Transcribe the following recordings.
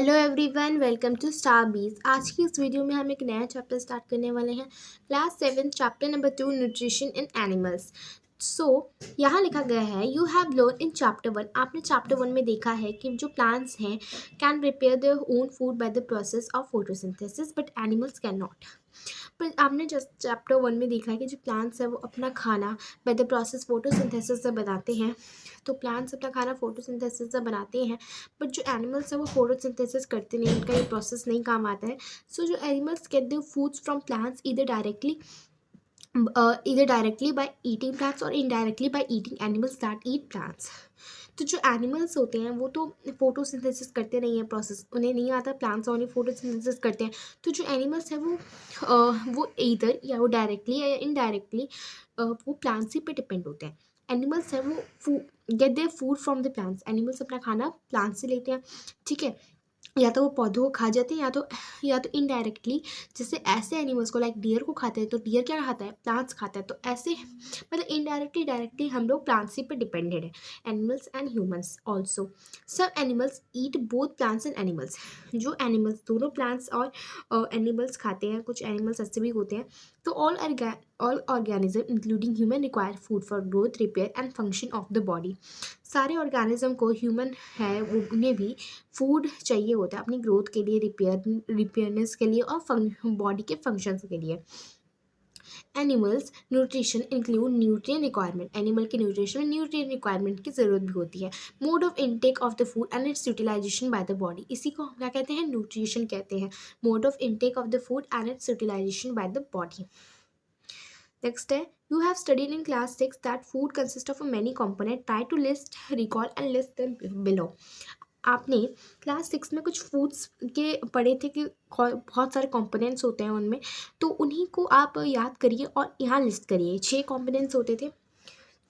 Hello everyone, welcome to star bees. आज की इस वीडियो में हम एक नया चैप्टर स्टार्ट करने वाले हैं। Class 7 chapter number 2 nutrition in animals. So यहाँ लिखा गया है you have learn in chapter 1। आपने चैप्टर 1 में देखा है कि जो प्लांट्स हैं can prepare their own food by the process of photosynthesis but animals can not. पर आपने जस्ट चैप्टर 1 में देखा है कि जो प्लांट्स है वो अपना खाना बाय द प्रोसेस फोटोसिंथेसिस से बनाते हैं। तो प्लांट्स अपना खाना फोटोसिंथेसिस से बनाते हैं, बट जो एनिमल्स है वो फोटोसिंथेसिस करते नहीं, उनका ये प्रोसेस नहीं काम आता है। सो जो animals get their foods from plants either directly by eating plants or indirectly by eating animals that eat plants। तो जो एनिमल्स होते हैं वो तो फोटोसिंथेसिस करते नहीं हैं, प्रोसेस उन्हें नहीं आता, प्लांट्स ओनली फोटोसिंथेसिस करते हैं। तो जो एनिमल्स हैं वो ईदर या वो डायरेक्टली या इनडायरेक्टली वो प्लांट्स ही पे डिपेंड होते हैं। एनिमल्स हैं वो get their food from the plants. Animals अपना खाना प्लांट्स से लेते हैं, ठीक है। या तो वो पौधों को खा जाते हैं या तो इनडायरेक्टली, जैसे ऐसे एनिमल्स को लाइक डियर को खाते हैं तो डियर क्या खाता है, प्लांट्स खाता है। तो ऐसे मतलब इनडायरेक्टली डायरेक्टली हम लोग प्लांट्स ही पे डिपेंडेड है, एनिमल्स एंड ह्यूमंस ऑल्सो। सब animals eat both plants and animals. जो एनिमल्स दोनों प्लांट्स और एनिमल्स खाते हैं, कुछ एनिमल्स ऐसे भी होते हैं। तो all organism including human require food for growth, repair and function of the body. सारे ऑर्गेनिज्म को, ह्यूमन है वो, उन्हें भी फूड चाहिए होता है अपनी ग्रोथ के लिए, रिपेयरनेस के लिए और बॉडी के फंक्शंस के लिए। Animals nutrition include nutrient requirement. Animal के न्यूट्रिशन में न्यूट्रिएंट रिक्वायरमेंट की ज़रूरत भी होती है। Mode of intake of the food and its utilization by the body, इसी को हम क्या कहते हैं, न्यूट्रिशन कहते हैं। Mode of intake of the food and its utilization by the body. Next है you have studied in class 6 that food consists of many components. Try to list, recall and list them below। आपने class 6 में कुछ foods के पढ़े थे कि बहुत सारे कंपोनेंट्स होते हैं उनमें, तो उन्हीं को आप याद करिए और यहाँ लिस्ट करिए। 6 कंपोनेंट्स होते थे।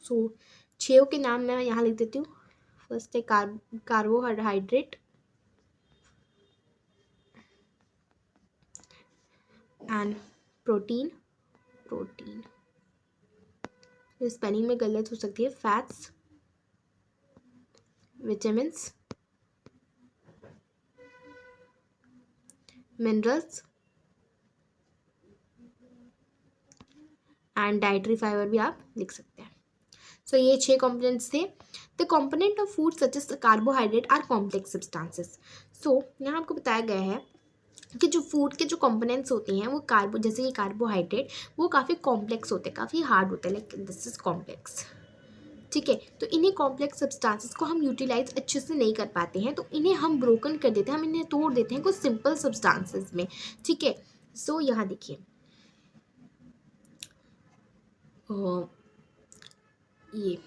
सो 6 के नाम मैं यहाँ लिख देती हूँ। फर्स्ट है कार्बोहाइड्रेट एंड प्रोटीन। स्पेलिंग में गलत हो सकती है। Fats, vitamins, minerals and dietary fibre भी आप लिख सकते हैं। सो ये 6 कंपोनेंट्स थे। The component of food such as carbohydrate are complex substances. So यहाँ आपको बताया गया है कि जो फूड के जो कंपोनेंट्स होते हैं वो जैसे कि कार्बोहाइड्रेट वो काफ़ी कॉम्प्लेक्स होते हैं, काफ़ी हार्ड होते हैं, लाइक दिस इज कॉम्प्लेक्स, ठीक है। तो इन्हीं कॉम्प्लेक्स सब्सटेंसेस को हम यूटिलाइज अच्छे से नहीं कर पाते हैं, तो इन्हें हम ब्रोकन कर देते हैं, हम इन्हें तोड़ देते हैं कुछ सिंपल सब्सटेंसेस में, ठीक है। सो यहाँ देखिए ये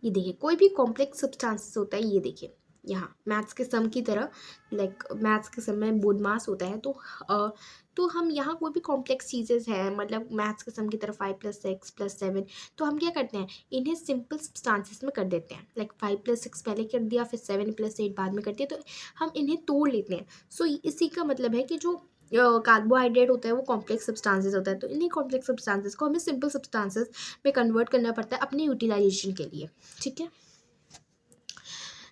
देखिए कोई भी कॉम्प्लेक्स सब्सटेंसेस होता है, ये देखिए यहाँ मैथ्स के सम की तरह, लाइक मैथ्स के सम में बोर्ड मास होता है, तो हम यहाँ कोई भी कॉम्प्लेक्स चीज़ें हैं, मतलब मैथ्स के सम की तरह 5 + 6 + 7, तो हम क्या करते हैं, इन्हें सिंपल सब्सटेंसेस में कर देते हैं। लाइक 5 + 6 पहले कर दिया, फिर 7 + 8 बाद में कर दिया, तो हम इन्हें तोड़ लेते हैं। सो इसी का मतलब है कि जो कार्बोहाइड्रेट होता है वो कॉम्प्लेक्स सब्सटेंसेस होता है, तो इन्हीं कॉम्प्लेक्स सब्सटेंसेस को हमें सिंपल सब्सटेंसेस में कन्वर्ट करना पड़ता है अपने यूटिलाइजेशन के लिए, ठीक है।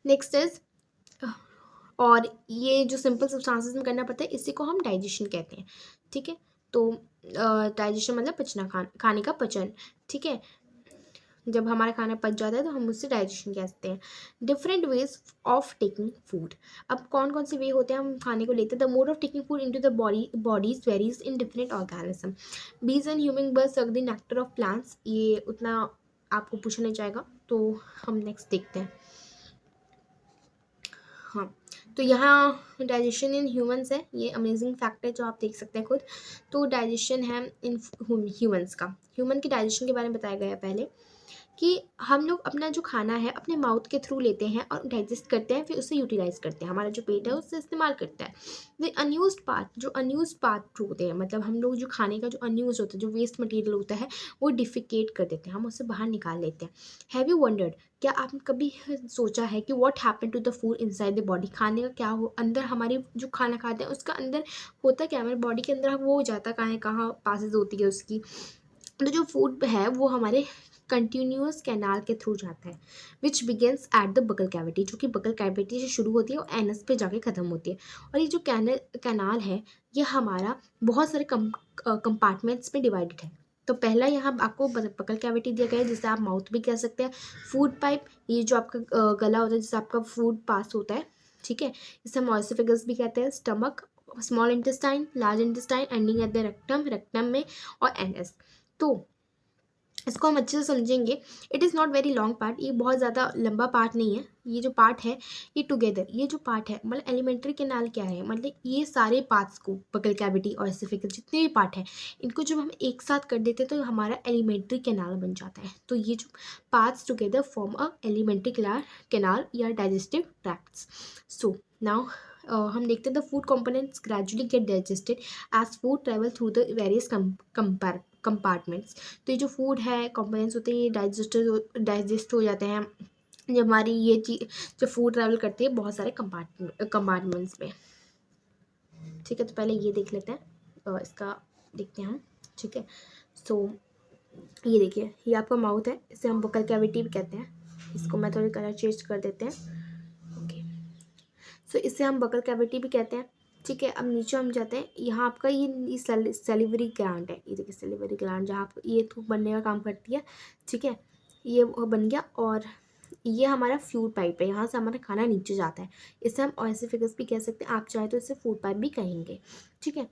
नेक्स्ट इज, और ये जो सिंपल सब्सटेंसेस में करना पड़ता है इसी को हम डाइजेशन कहते हैं, ठीक है। तो डाइजेशन मतलब पचना, खाने का पचन, ठीक है। जब हमारा खाना पच जाता है तो हम उससे डाइजेशन कहते हैं। Different ways of taking food. अब कौन कौन से वे होते हैं हम खाने को लेते हैं। The mode of taking food into the bodies varies in different organism. बीज and human birds suck the nectar of plants. ये उतना आपको पूछा नहीं जाएगा, तो हम नेक्स्ट देखते हैं। हाँ, तो यहाँ डाइजेशन इन ह्यूमंस है, ये अमेजिंग फैक्ट है जो आप देख सकते हैं खुद। तो डाइजेशन है इन ह्यूमंस का। ह्यूमन की डाइजेशन के बारे में बताया गया है पहले कि हम लोग अपना जो खाना है अपने माउथ के थ्रू लेते हैं और डाइजेस्ट करते हैं, फिर उसे यूटिलाइज करते हैं, हमारा जो पेट है उससे इस्तेमाल करता है। द अनयूज्ड पार्ट, जो अनयूज्ड पार्ट होते हैं, मतलब हम लोग जो खाने का जो अनयूज होता है, जो वेस्ट मटेरियल होता है वो डिफिकेट कर देते हैं, हम उसे बाहर निकाल लेते हैं। हैव यू वंडर्ड, क्या आपने कभी सोचा है कि what happen to the food inside the body. खाने का क्या हो, अंदर हमारी जो खाना खाते हैं उसका अंदर होता क्या, हमारे बॉडी के अंदर वो हो जाता कहाँ पासेज होती है उसकी। तो जो फूड है वो हमारे कंटिन्यूअस कैनाल के थ्रू जाता है, विच बिगेंस एट द बगल कैविटी, जो कि बगल कैविटी से शुरू होती है और एनस पे जाके ख़त्म होती है। और ये जो कैनाल है ये हमारा बहुत सारे कंपार्टमेंट्स में डिवाइडेड है। तो पहला यहाँ आपको बगल कैविटी दिया गया है, जिसे आप माउथ भी कह सकते हैं। फूड पाइप, ये जो आपका गला होता है जिससे आपका फूड पास होता है, ठीक है, इसे हम ऑसिफेगस भी कहते हैं। Stomach, small intestine, large intestine, ending at the rectum, rectum में, और एनएस। तो इसको हम अच्छे से समझेंगे। It is not very long part, ये बहुत ज़्यादा लंबा पार्ट नहीं है। ये जो पार्ट है ये टुगेदर, ये जो पार्ट है मतलब एलिमेंट्री कैनाल क्या है, मतलब ये सारे पार्ट्स को, बगल कैविटी और एसिफिकस जितने भी पार्ट हैं इनको जब हम एक साथ कर देते हैं तो हमारा एलिमेंट्री कैनाल बन जाता है। तो ये जो parts together form a elementary canal या डाइजेस्टिव ट्रैक्ट्स। सो नाउ हम देखते हैं the food components gradually get digested as food travel through the various compartments. तो ये जो फूड है कंपोनेंट्स होते हैं ये डाइजेस्ट हो जाते हैं जब हमारी ये चीज जो फूड ट्रैवल करती है बहुत सारे कंपार्टमेंट्स में, ठीक है। तो पहले ये देख लेते हैं, इसका देखते हैं हम, ठीक है। सो ये देखिए, ये आपका माउथ है, इसे हम बकल कैविटी भी कहते हैं। इसको मैं थोड़ी कलर चेंज कर देते हैं, ओके। सो इसे हम बकल कैविटी भी कहते हैं, ठीक है। अब नीचे हम जाते हैं, यहाँ आपका ये सेलिवरी ग्लैंड है, ये देखिए सेलिवरी ग्लैंड जहाँ ये थूक बनने का काम करती है, ठीक है। ये बन गया, और ये हमारा फूड पाइप है, यहाँ से हमारा खाना नीचे जाता है, इसे हम ऑसिफिगस भी कह सकते हैं, आप चाहे तो इसे फूड पाइप भी कहेंगे, ठीक है।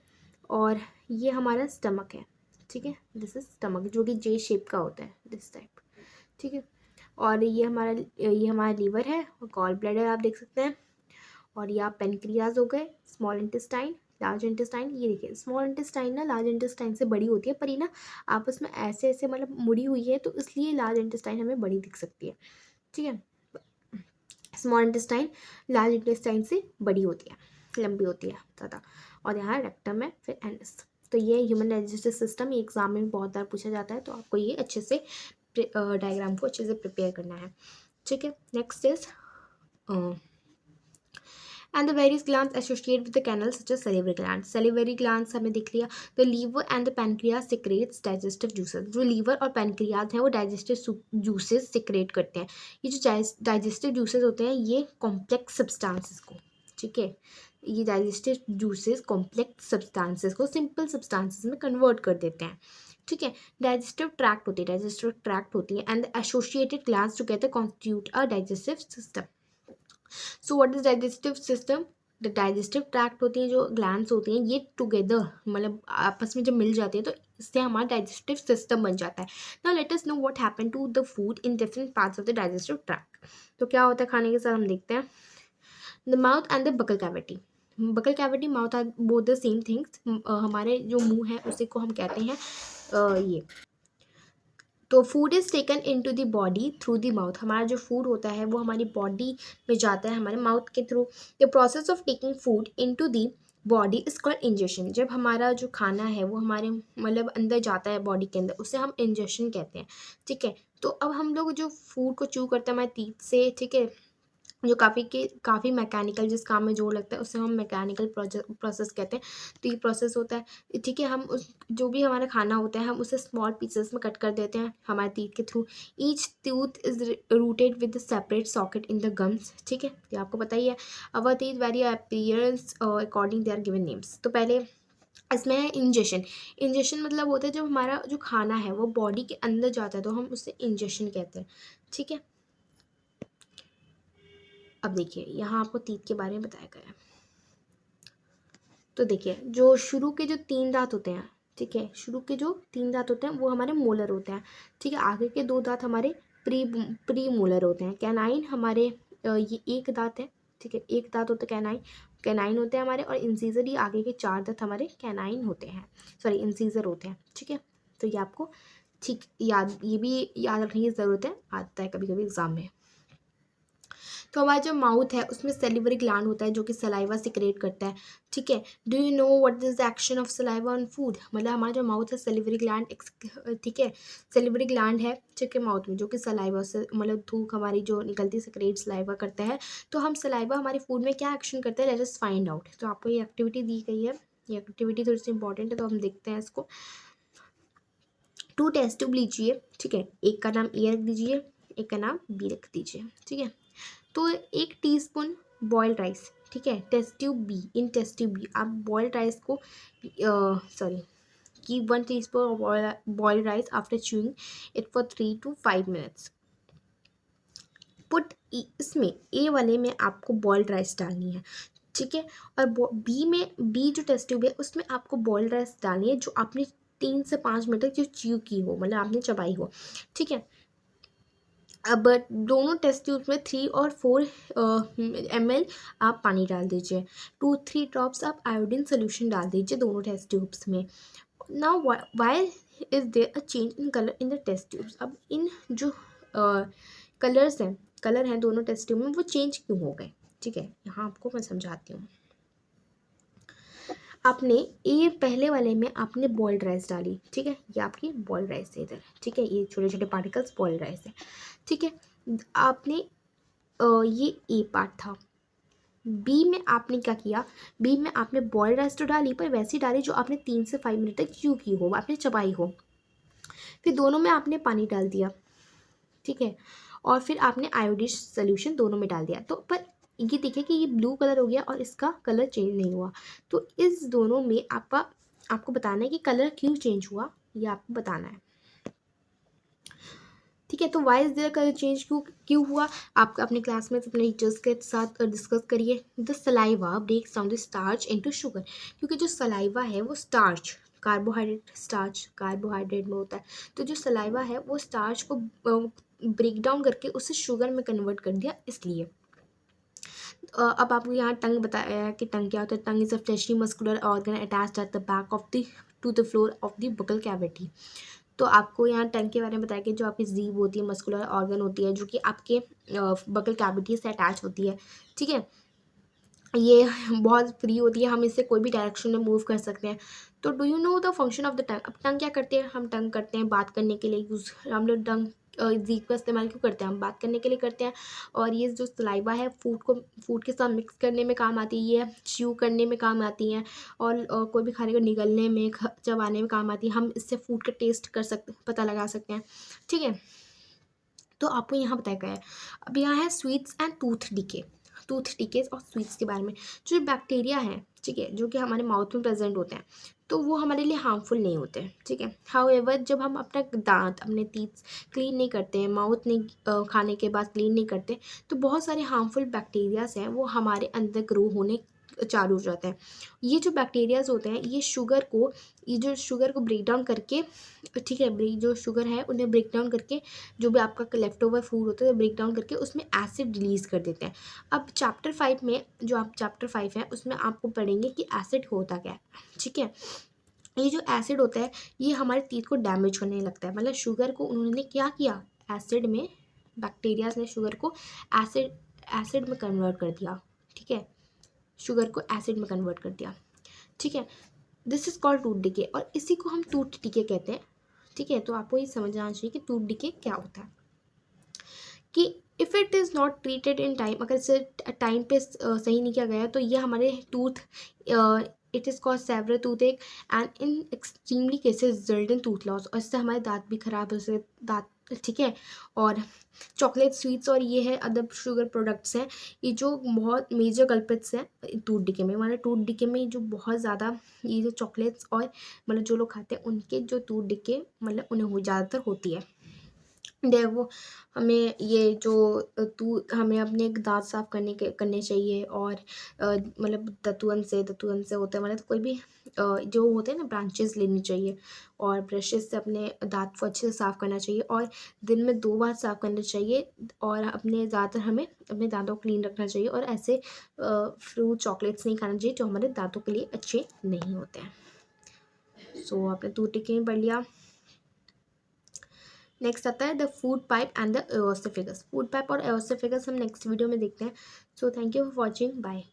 और ये हमारा स्टमक है, ठीक है, दिस इज स्टमक जो कि जे शेप का होता है, दिस टाइप, ठीक है। और ये हमारा लीवर है और गॉल ब्लैडर आप देख सकते हैं। और ये आप पेनक्रियाज हो गए, स्मॉल इंटेस्टाइन, लार्ज इंटेस्टाइन। ये देखिए स्मॉल इंटेस्टाइन ना लार्ज इंटेस्टाइन से बड़ी होती है, पर ये ना आपस में ऐसे ऐसे मतलब मुड़ी हुई है, तो इसलिए लार्ज इंटेस्टाइन हमें बड़ी दिख सकती है, ठीक है। स्मॉल इंटेस्टाइन लार्ज इंटेस्टाइन से बड़ी होती है, लंबी होती है ज़्यादा। और यहाँ रेक्टम है, फिर एनस। तो ये ह्यूमन डाइजेस्टिव सिस्टम, ये एग्जाम में बहुत बार पूछा जाता है, तो आपको ये अच्छे से डायग्राम को अच्छे से प्रिपेयर करना है, ठीक है। Next is and the various glands associated with the canal such as salivary glands. Salivary glands हमें दिख लिया। The liver and the pancreas secretes digestive juices. जो liver और pancreas हैं वो digestive juices secrete करते हैं। ये जो digestive juices होते हैं ये complex substances को, ठीक है, ये digestive juices complex substances को simple substances में convert कर देते हैं, ठीक है। डाइजेस्टिव ट्रैक्ट होती है and associated glands together constitute a digestive system. So what is digestive system? The digestive tract होती हैं, जो ग्लैंड्स होती हैं, ये टुगेदर मतलब आपस में जब मिल जाती है तो इससे हमारा डाइजेस्टिव सिस्टम बन जाता है। Now let us know what happen to the food in different parts of the digestive tract. तो क्या होता है खाने के साथ, हम देखते हैं। The mouth and the buccal cavity, buccal cavity mouth are both the same things. हमारे जो मुंह है उसी को हम कहते हैं ये। तो food is taken in to the body through the mouth, हमारा जो फूड होता है वो हमारी बॉडी में जाता है हमारे माउथ के through. The process of taking food in to the body is called ingestion. जब हमारा जो खाना है वो हमारे मतलब अंदर जाता है बॉडी के अंदर, उसे हम इंजेशन कहते हैं, ठीक है। तो अब हम लोग जो फूड को चू करते हैं हमारे टीथ से, ठीक है, जो काफ़ी मैकेनिकल जिस काम में जोर लगता है उसे हम मैकेनिकल प्रोसेस कहते हैं। तो ये प्रोसेस होता है, ठीक है। हम उस जो भी हमारा खाना होता है हम उसे स्मॉल पीसेस में कट कर देते हैं हमारे टीथ के through. Each tooth is rooted with separate socket in the gums, ठीक है, ये आपको पता ही है। Our teeth vary appearance according they are given names. तो पहले इसमें है इंजेशन। इंजेशन मतलब होता है जब हमारा जो खाना है वो बॉडी के अंदर जाता है तो हम उसे इंजेशन कहते हैं, ठीक है। अब देखिए यहाँ आपको टीथ के बारे में बताया गया है। तो देखिए जो शुरू के जो 3 दांत होते हैं, ठीक है, शुरू के जो 3 दांत होते हैं वो हमारे मोलर होते हैं, ठीक है। आगे के 2 दांत हमारे प्री मोलर होते हैं। कैनाइन हमारे ये एक दांत है, ठीक है, एक दांत होता है कैनाइन होते हैं हमारे। और इंसीजर, ये आगे के 4 दांत हमारे कैनाइन होते हैं, सॉरी इंसीजर होते हैं, ठीक है। तो ये आपको ठीक ये भी याद रखने की ज़रूरत है, आता है कभी कभी एग्जाम में। तो हमारा जो माउथ है उसमें सेलिवरी ग्लैंड होता है जो कि सलाइवा सिक्रेट करता है, ठीक है। Do you know what is the action of saliva on food? मतलब हमारा जो माउथ है सेलिवरी ग्लैंड, ठीक है, सेलिवरी ग्लैंड है, ठीक है, माउथ में, जो कि सलाइवा से मतलब थूक हमारी जो निकलती सिक्रेट सलाइवा करता है। तो हम सलाइवा हमारे फूड में क्या एक्शन करते हैं, लेट अस फाइंड आउट। तो आपको ये एक्टिविटी दी गई है, ये एक्टिविटी थोड़ी सी इंपॉर्टेंट है, तो हम देखते हैं इसको। 2 टेस्ट ट्यूब लीजिए, ठीक है, एक का नाम ए रख दीजिए, एक का नाम बी रख दीजिए, ठीक है। तो 1 टीस्पून बॉइल्ड राइस, ठीक है, टेस्ट ट्यूब बी, इन टेस्ट ट्यूब बी आप बॉइल्ड राइस को sorry keep 1 teaspoon boiled rice after chewing it for 3 to 5 minutes। Put इसमें ए वाले में आपको बॉइल्ड राइस डालनी है, ठीक है, और बी में, बी जो टेस्ट ट्यूब है उसमें आपको बॉइल्ड राइस डालनी है जो आपने 3 से 5 मिनट तक जो च्यू की हो, मतलब आपने चबाई हो, ठीक है। अब दोनों टेस्ट ट्यूब्स में 3 और 4 ml आप पानी डाल दीजिए, 2-3 ड्रॉप्स आप आयोडीन सोल्यूशन डाल दीजिए दोनों टेस्ट ट्यूब्स में। Now why is there a change in colour in the test tubes, अब इन जो कलर्स हैं, कलर हैं दोनों टेस्ट ट्यूब में, वो चेंज क्यों हो गए, ठीक है, यहाँ आपको मैं समझाती हूँ। आपने ये पहले वाले में आपने बॉइल्ड राइस डाली, ठीक है, ये आपकी बॉइल्ड राइस है इधर, ठीक है, ये छोटे छोटे पार्टिकल्स बॉइल्ड राइस है, ठीक है। आपने ये ए पार्ट था। बी में आपने क्या किया, बी में आपने बॉइल्ड राइस तो डाली, पर वैसी डाली जो आपने 3 से 5 मिनट तक च्यू की हो, आपने चबाई हो। फिर दोनों में आपने पानी डाल दिया, ठीक है, और फिर आपने आयोडीन सोल्यूशन दोनों में डाल दिया। तो पर ये देखिए कि ये ब्लू कलर हो गया और इसका कलर चेंज नहीं हुआ। तो इस दोनों में आपको बताना है कि कलर क्यों चेंज हुआ, ये आपको बताना है, ठीक है। तो why is there colour change क्यों क्यों हुआ, आप अपने क्लास में अपने टीचर्स के साथ डिस्कस करिए। The saliva breaks down the starch into sugar, क्योंकि जो सलाइवा है वो स्टार्च, कार्बोहाइड्रेट, स्टार्च कार्बोहाइड्रेट में होता है, तो जो सलाइवा है वो स्टार्च को ब्रेक डाउन करके उसे शुगर में कन्वर्ट कर दिया, इसलिए। अब आपको यहाँ टंग बताया है कि टंग क्या होता है। Tongue is a fleshy muscular organ attached at the back of the to the floor of the buccal cavity. तो आपको यहाँ टंग के बारे में बताया कि जो आपकी जीभ होती है, मस्कुलर ऑर्गन होती है जो कि आपके बकल कैविटी से अटैच होती है, ठीक है। ये बहुत फ्री होती है, हम इससे कोई भी डायरेक्शन में मूव कर सकते हैं। तो do you know the function of the tongue, अब टंग क्या करते हैं, हम टंग करते हैं बात करने के लिए यूज़, हम लोग टंग जीभ का इस्तेमाल क्यों करते हैं, हम बात करने के लिए करते हैं। और ये जो सलाइवा है फूड के साथ मिक्स करने में काम आती है, ये च्यू करने में काम आती हैं, और कोई भी खाने को निगलने में, चबाने में काम आती है। हम इससे फूड का टेस्ट कर सकते, पता लगा सकते हैं, ठीक है। तो आपको यहाँ बताया गया है। अब यहाँ है sweets and tooth decay, tooth decays और स्वीट्स के बारे में। जो बैक्टीरिया हैं, ठीक है, जो कि हमारे माउथ में प्रेजेंट होते हैं, तो वो हमारे लिए हार्मफुल नहीं होते हैं, ठीक है। हाउएवर जब हम अपना दांत, अपने टीथ क्लीन नहीं करते हैं, माउथ नहीं खाने के बाद क्लीन नहीं करते, तो बहुत सारे हार्मफुल बैक्टीरियाज हैं वो हमारे अंदर ग्रो होने चालू हो जाते हैं। ये जो बैक्टीरियाज होते हैं ये जो शुगर को ब्रेक डाउन करके, ठीक है, जो शुगर है उन्हें ब्रेक डाउन करके, जो भी आपका लेफ्ट ओवर फूड होता है ब्रेक डाउन करके उसमें एसिड रिलीज कर देते हैं। अब चैप्टर 5 में, जो आप चैप्टर 5 है उसमें आपको पढ़ेंगे कि एसिड होता क्या है, ठीक है। ये जो एसिड होता है ये हमारे टीथ को डैमेज करने लगता है, मतलब शुगर को उन्होंने क्या किया, एसिड में, बैक्टीरियाज ने शुगर को एसिड एसिड में कन्वर्ट कर दिया, ठीक है, शुगर को एसिड में कन्वर्ट कर दिया, ठीक है। This is called tooth decay, और इसी को हम टूथ डिके कहते हैं, ठीक है। तो आपको ये समझना चाहिए कि टूथ डिके क्या होता है, कि if it is not treated in time, अगर इसे टाइम पे सही नहीं किया गया तो ये हमारे tooth, it is called several tooth ache, and in extremely cases result in tooth loss, और इससे हमारे दांत भी खराब हो सकते दांत, ठीक है। और चॉकलेट स्वीट्स और ये है अदर शुगर प्रोडक्ट्स हैं, ये जो बहुत मेजर कल्पिट्स हैं टूथ डिके में, हमारे टूथ डिके में जो बहुत ज़्यादा ये जो चॉकलेट्स और मतलब जो लोग खाते हैं उनके जो टूथ डिके मतलब उन्हें ज़्यादातर होती है। वो हमें ये जो हमें अपने दांत साफ करने चाहिए, और मतलब दतुअन से होता है, मतलब कोई भी जो होते हैं ना ब्रांचेस लेनी चाहिए, और ब्रशेस से अपने दांत को अच्छे से साफ़ करना चाहिए, और दिन में 2 बार साफ़ करना चाहिए, और अपने ज़्यादातर हमें अपने दांतों को क्लीन रखना चाहिए, और ऐसे फ्रूट चॉकलेट्स नहीं खाना चाहिए जो हमारे दांतों के लिए अच्छे नहीं होते हैं। सो आपने टूथ टिक्की में पढ़ लिया। नेक्स्ट आता है the food pipe and the oesophagus, food pipe और एओसोफेगस हम नेक्स्ट वीडियो में देखते हैं। So thank you for watching, bye.